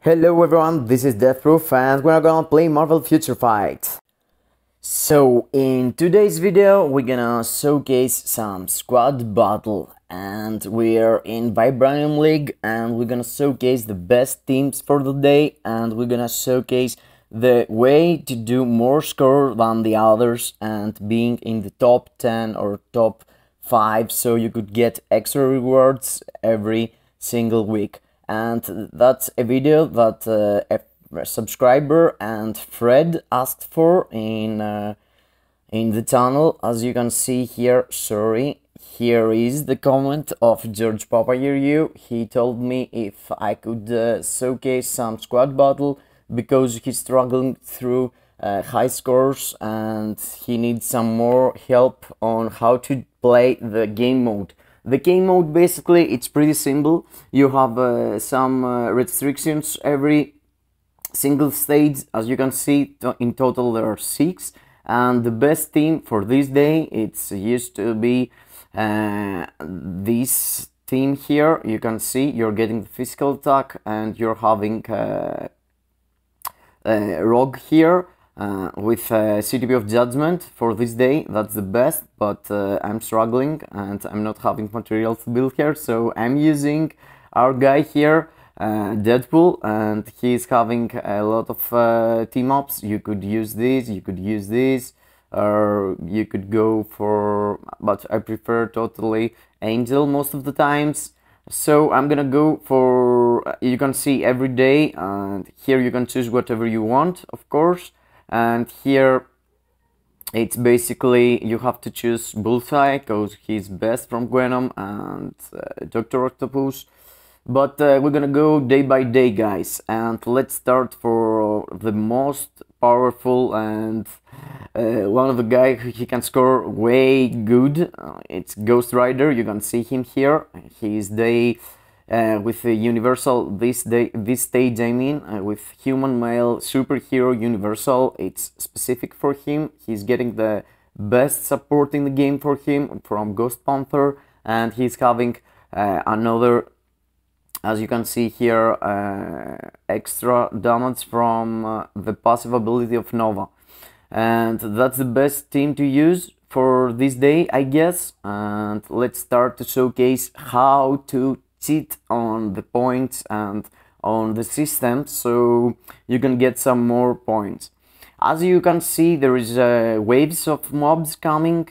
Hello everyone, this is Deathproof and we're gonna play Marvel Future Fight. So in today's video we're gonna showcase some squad battle and we're in Vibrqanium League and we're gonna showcase the best teams for the day and we're gonna showcase the way to do more score than the others and being in the top 10 or top 5 so you could get extra rewards every single week. And that's a video that a subscriber and Fred asked for in the channel. As you can see here, here is the comment of George Papayuriu. He told me if I could showcase some squad battle because he's struggling through high scores and he needs some more help on how to play the game mode. The game mode, basically, it's pretty simple. You have some restrictions every single stage. As you can see, in total there are 6. And the best team for this day, it's used to be this team here. You can see you're getting the physical attack and you're having Rogue here. With CTP of Judgment for this day, that's the best, but I'm struggling and I'm not having material to build here, so I'm using our guy here, Deadpool, and he's having a lot of team-ups. You could use this, or you could go for, but I prefer totally Angel most of the times. So I'm gonna go for, you can see every day, and here you can choose whatever you want, of course. And here it's basically you have to choose Bullseye because he's best from Venom and Dr. Octopus. But we're gonna go day by day, guys, and let's start for the most powerful and one of the guys he can score way good. It's Ghost Rider. You can see him here. He's day with the Universal this stage, I mean, with Human Male Superhero Universal. It's specific for him. He's getting the best support in the game for him from Ghost Panther, and he's having another, as you can see here, extra damage from the passive ability of Nova. And that's the best team to use for this day, I guess. And let's start to showcase how to cheat on the points and on the system so you can get some more points. As you can see, there is waves of mobs coming.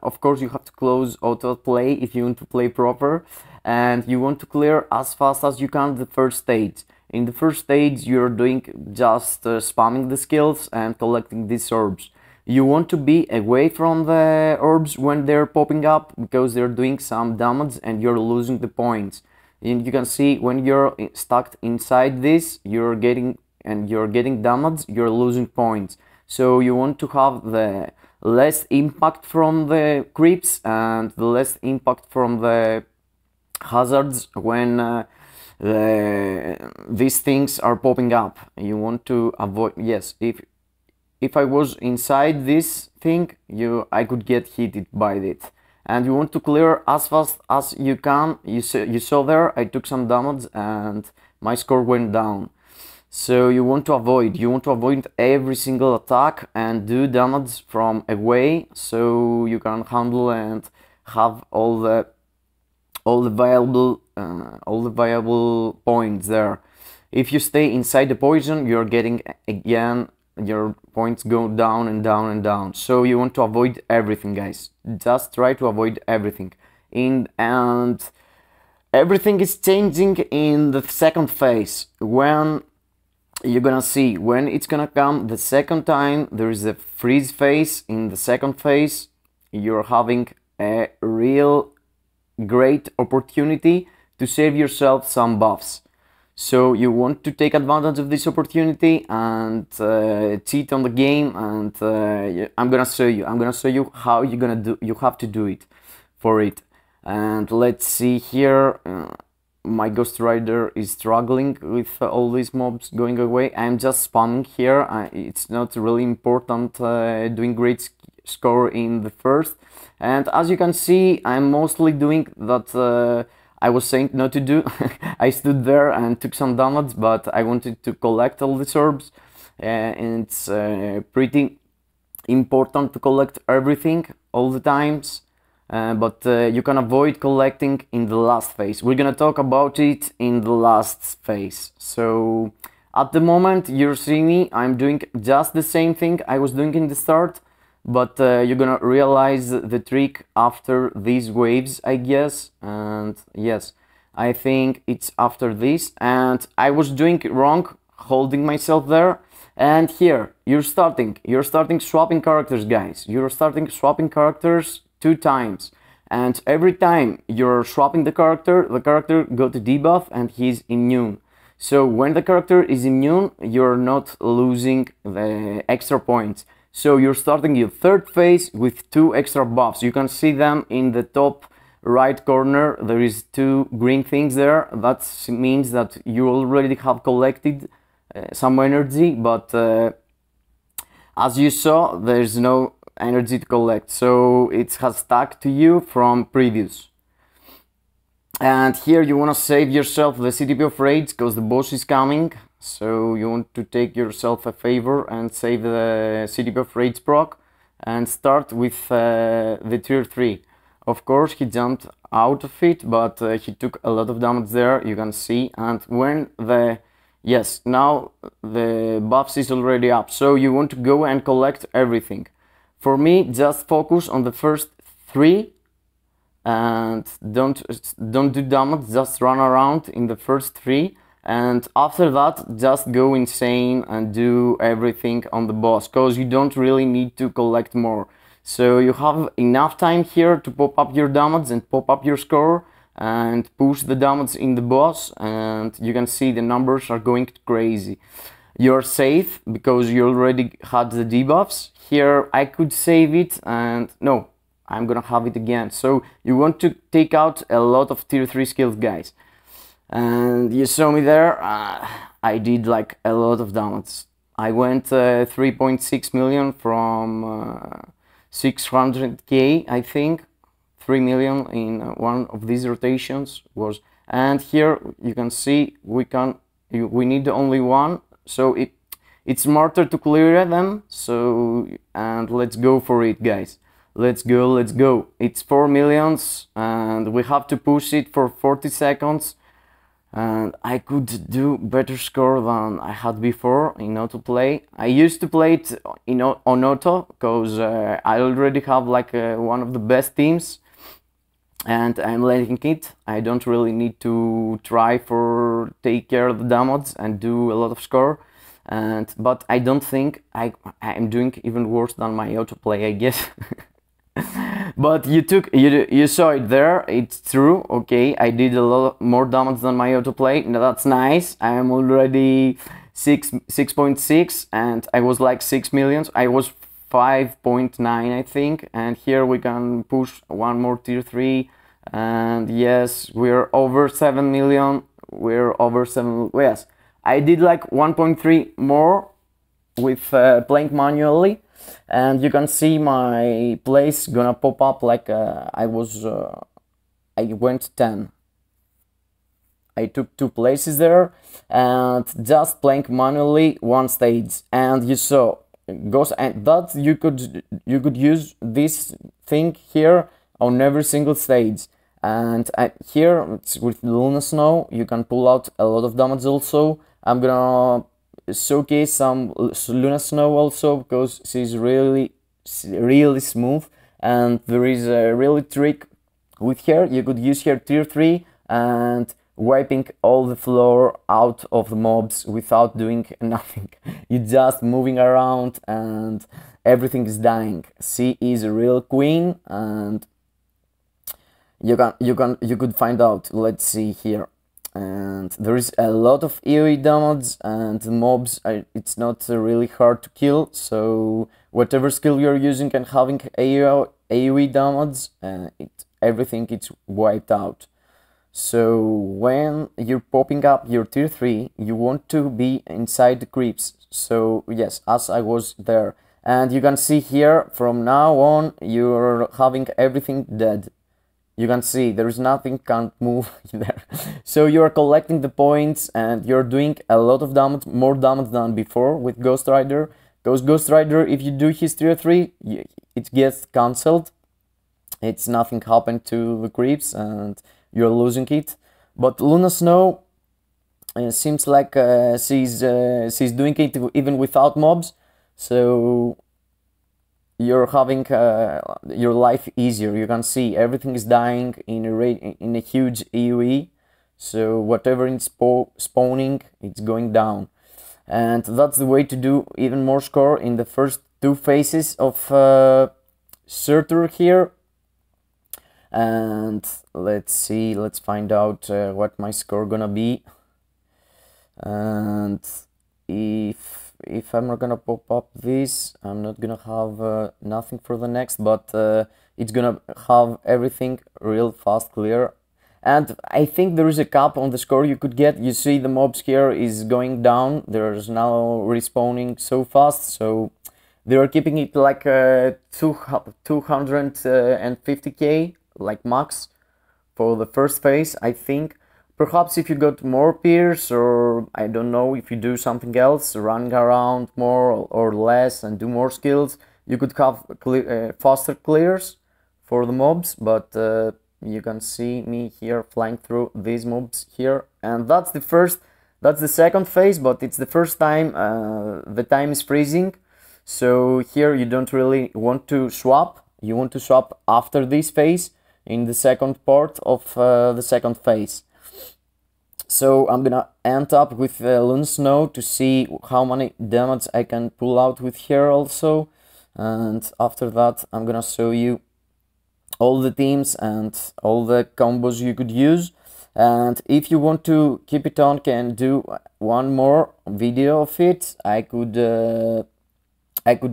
Of course, you have to close auto play if you want to play proper, and you want to clear as fast as you can the first stage. In the first stage, you're doing just spamming the skills and collecting these orbs. You want to be away from the orbs when they're popping up because they're doing some damage and you're losing the points. And you can see when you're stuck inside this, you're getting damage, you're losing points. So you want to have the less impact from the creeps and the less impact from the hazards when these things are popping up. You want to avoid, yes, if I was inside this thing, I could get hit by it. And you want to clear as fast as you can. You saw there, I took some damage and my score went down. So you want to avoid every single attack and do damage from away so you can handle and have all the viable points there. If you stay inside the poison, you're getting again, your points go down and down and down. So you want to avoid everything, guys. Just try to avoid everything. And everything is changing in the second phase. When you're gonna see when it's gonna come the second time, there is a freeze phase. In the second phase, you're having a real great opportunity to save yourself some buffs. So you want to take advantage of this opportunity and cheat on the game, and I'm gonna show you how you have to do it for it. And let's see here, my Ghost Rider is struggling with all these mobs going away. I'm just spamming here. It's not really important doing great score in the first, and as you can see, I'm mostly doing that I was saying not to do. I stood there and took some damage, but I wanted to collect all the orbs, and it's pretty important to collect everything all the times, but you can avoid collecting in the last phase. We're gonna talk about it in the last phase. So at the moment you're seeing me, I'm doing just the same thing I was doing in the start, but you're gonna realize the trick after these waves, I guess. And yes, I think it's after this, and I was doing it wrong, holding myself there. And here you're starting swapping characters, guys. You're starting swapping characters 2 times, and every time you're swapping the character got a debuff and he's immune. So when the character is immune, you're not losing the extra points. So you're starting your 3rd phase with 2 extra buffs. You can see them in the top right corner. There is 2 green things there. That means that you already have collected some energy, but as you saw, there's no energy to collect, so it has stuck to you from previous. And here you want to save yourself the CTP of Raids because the boss is coming, so you want to take yourself a favor and save the CTP of Raids proc and start with the tier 3. Of course he jumped out of it, but he took a lot of damage there, you can see. And when the yes, now the buffs is already up, so you want to go and collect everything. For me, just focus on the first 3 and don't do damage, just run around in the first 3, and after that just go insane and do everything on the boss, because you don't really need to collect more. So you have enough time here to pop up your damage and pop up your score and push the damage in the boss, and you can see the numbers are going crazy. You're safe because you already had the debuffs. Here I could save it, and no, I'm gonna have it again. So you want to take out a lot of tier 3 skills, guys. And you saw me there, I did like a lot of damage. I went 3.6 million from 600k, I think. 3 million in one of these rotations was, and here you can see we need only 1, so it's smarter to clear them. So, and let's go for it, guys. Let's go. It's 4 millions and we have to push it for 40 seconds, and I could do better score than I had before in autoplay. I used to play it on auto because I already have like one of the best teams, and I'm letting it. I don't really need to try for take care of the damage and do a lot of score, but I don't think I'm doing even worse than my autoplay, I guess. But you saw it there, it's true. Okay, I did a lot more damage than my autoplay. Now that's nice. I am already 6.6 and I was like 6 millions. I was 5.9 I think, and here we can push one more tier 3, and yes, we're over 7 million. We're over 7. Yes, I did like 1.3 more with playing manually, and you can see my place gonna pop up like I went 10. I took 2 places there, and just playing manually 1 stage, and you saw goes, and that you could use this thing here on every single stage. And here it's with Luna Snow you can pull out a lot of damage also. I'm gonna showcase some Luna Snow also because she's really smooth, and there is a really trick with her. You could use her tier 3 and wiping all the floor out of the mobs without doing nothing. You're just moving around and everything is dying. She is a real queen, and you could find out. Let's see here, and there is a lot of AoE damage, and the mobs it's not really hard to kill. So whatever skill you're using and having AoE damage, everything is wiped out. So when you're popping up your tier 3, you want to be inside the creeps. So yes, as I was there, and you can see here from now on you're having everything dead. you can see there is nothing can't move there. So you're collecting the points and you're doing a lot of damage, more damage than before with Ghost Rider. Because Ghost Rider, if you do his tier 3, it gets cancelled. It's nothing happened to the creeps and you're losing it. But Luna Snow seems like she's doing it even without mobs. So you're having your life easier. You can see everything is dying in a huge AoE. So whatever is spawning, it's going down. And that's the way to do even more score in the first 2 phases of Surtur here. And let's see, let's find out what my score gonna be. And if I'm not gonna pop up this, I'm not gonna have nothing for the next, but it's gonna have everything real fast clear. And I think there is a cap on the score you could get. You see the mobs here is going down. There's now respawning so fast, so they are keeping it like 250k, like max, for the first phase, I think. Perhaps if you got more peers, or I don't know, if you do something else, running around more or less and do more skills, you could have faster clears for the mobs, but you can see me here flying through these mobs here, and that's the second phase, but it's the first time the time is freezing. So here you don't really want to swap, you want to swap after this phase in the second part of the second phase. So I'm gonna end up with Luna Snow to see how many damage I can pull out with her also, and after that I'm gonna show you all the teams and all the combos you could use. And if you want to keep it on, can do one more video of it. I could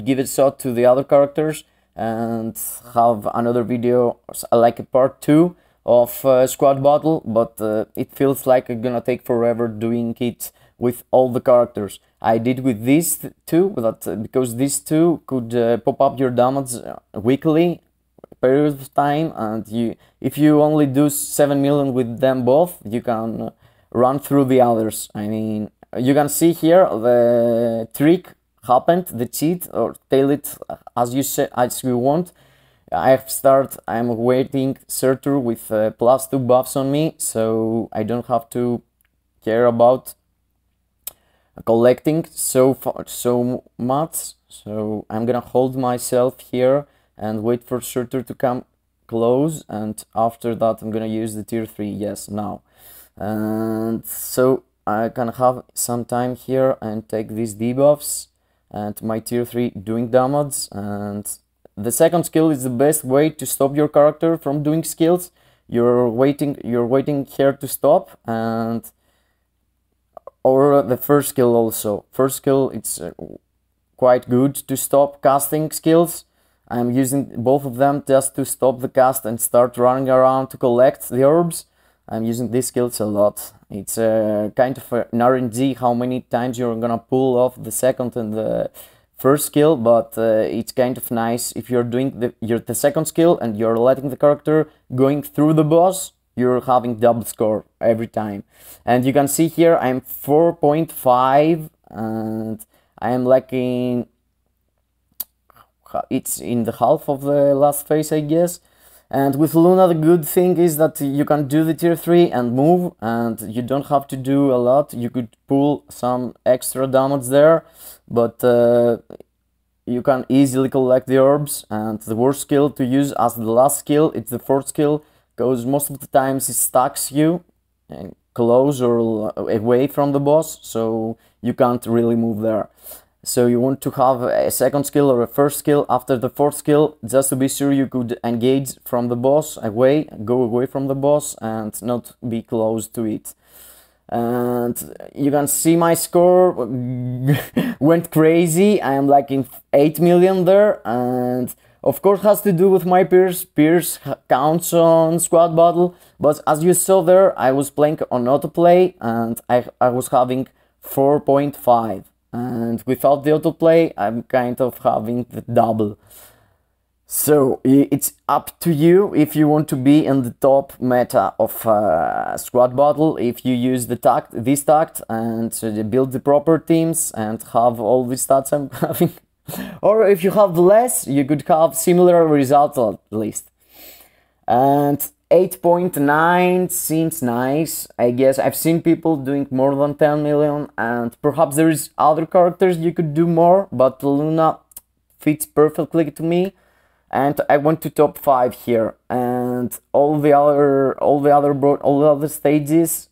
give it a shot to the other characters and have another video like a part 2 of squad battle, but it feels like it's gonna take forever doing it with all the characters. I did with these two, because these two could pop up your damage weekly period of time, and if you only do 7 million with them both, you can run through the others. I mean, you can see here the trick happened, the cheat, or tail it as you want. I'm waiting Surtur with +2 buffs on me, so I don't have to care about collecting so much. So I'm gonna hold myself here and wait for Surtur to come close, and after that I'm gonna use the tier 3, yes, now. And so I can have some time here and take these debuffs and my tier 3 doing damage. And the second skill is the best way to stop your character from doing skills. You're waiting here to stop, and or the first skill also. First skill, it's quite good to stop casting skills. I'm using both of them just to stop the cast and start running around to collect the orbs. I'm using these skills a lot. It's kind of an RNG how many times you're gonna pull off the second and the first skill, but it's kind of nice if you're doing the second skill and you're letting the character going through the boss, you're having double score every time. And you can see here I'm 4.5 and I am lacking, it's in the half of the last phase, I guess. And with Luna, the good thing is that you can do the tier 3 and move, and you don't have to do a lot. You could pull some extra damage there, but you can easily collect the orbs. And the worst skill to use as the last skill, it's the fourth skill, because most of the times it stacks you close or away from the boss, so you can't really move there. So you want to have a second skill or a first skill after the fourth skill, just to be sure you could engage from the boss, go away from the boss and not be close to it. And you can see my score went crazy. I am like in 8 million there, and of course has to do with my peers. Peers counts on squad battle, but as you saw there, I was playing on autoplay and I was having 4.5. And without the autoplay, I'm kind of having the double. So it's up to you if you want to be in the top meta of squad battle, if you use this tact and build the proper teams and have all the stats I'm having, or if you have less, you could have similar results at least. And 8.9 seems nice. I guess I've seen people doing more than 10 million, and perhaps there is other characters you could do more, but Luna fits perfectly to me. And I went to top 5 here, and all the other stages,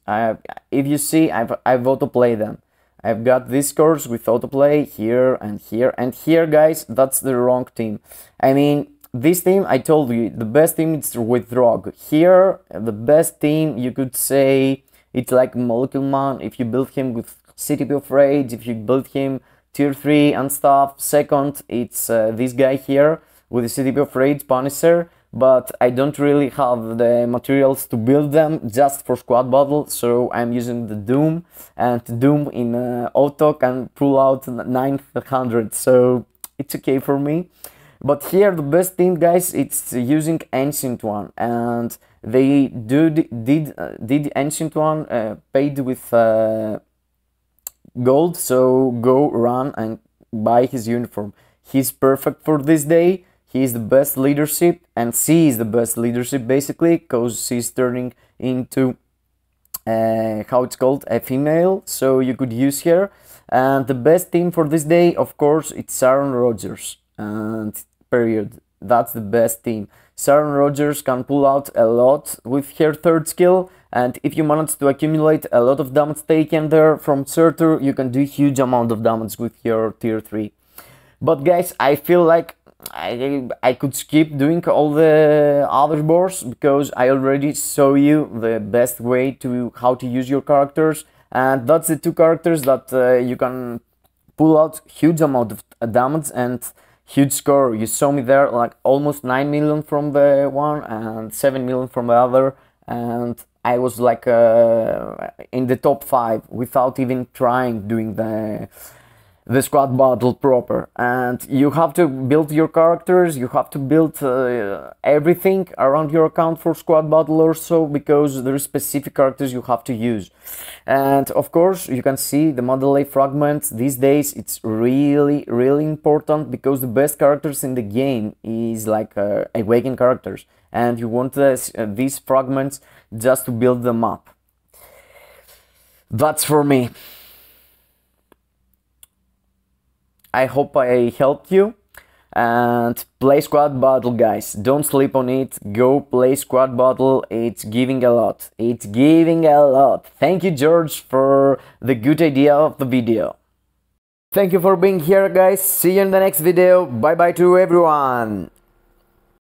if you see, I've autoplay them. I've got these scores with autoplay here and here and here, guys. That's the wrong team. I mean, this team, I told you, the best team is with Rogue. Here, the best team, you could say, it's like Molecule Man. If you build him with CTP of Rage, if you build him tier 3 and stuff. Second, it's this guy here with the CTP of Rage Punisher, but I don't really have the materials to build them just for squad battle, so I'm using the Doom, and Doom in auto can pull out 900, so it's okay for me. But here the best team, guys, it's using Ancient One, and they did Ancient One paid with gold, so go run and buy his uniform. He's perfect for this day. He is the best leadership, and C is the best leadership basically, because she's turning into how it's called, a female, so you could use her. And the best team for this day, of course, it's Sharon Rogers, and period. That's the best team. Sharon Rogers can pull out a lot with her third skill, and if you manage to accumulate a lot of damage taken there from Surtur, you can do huge amount of damage with your tier 3. But guys, I feel like I could skip doing all the other boards, because I already show you the best way to how to use your characters, and that's the two characters that you can pull out huge amount of damage and huge score. You saw me there, like almost 9 million from the one and 7 million from the other, and I was like in the top 5 without even trying doing the squad battle proper. And you have to build your characters, you have to build everything around your account for squad battle also, because there are specific characters you have to use. And of course you can see the Mandalay fragments these days. It's really important, because the best characters in the game is like awakened characters, and you want these fragments just to build them up. That's for me. I hope I helped you, and play squad battle, guys. Don't sleep on it. Go play squad battle. It's giving a lot. It's giving a lot. Thank you, George, for the good idea of the video. Thank you for being here, guys. See you in the next video. Bye bye to everyone.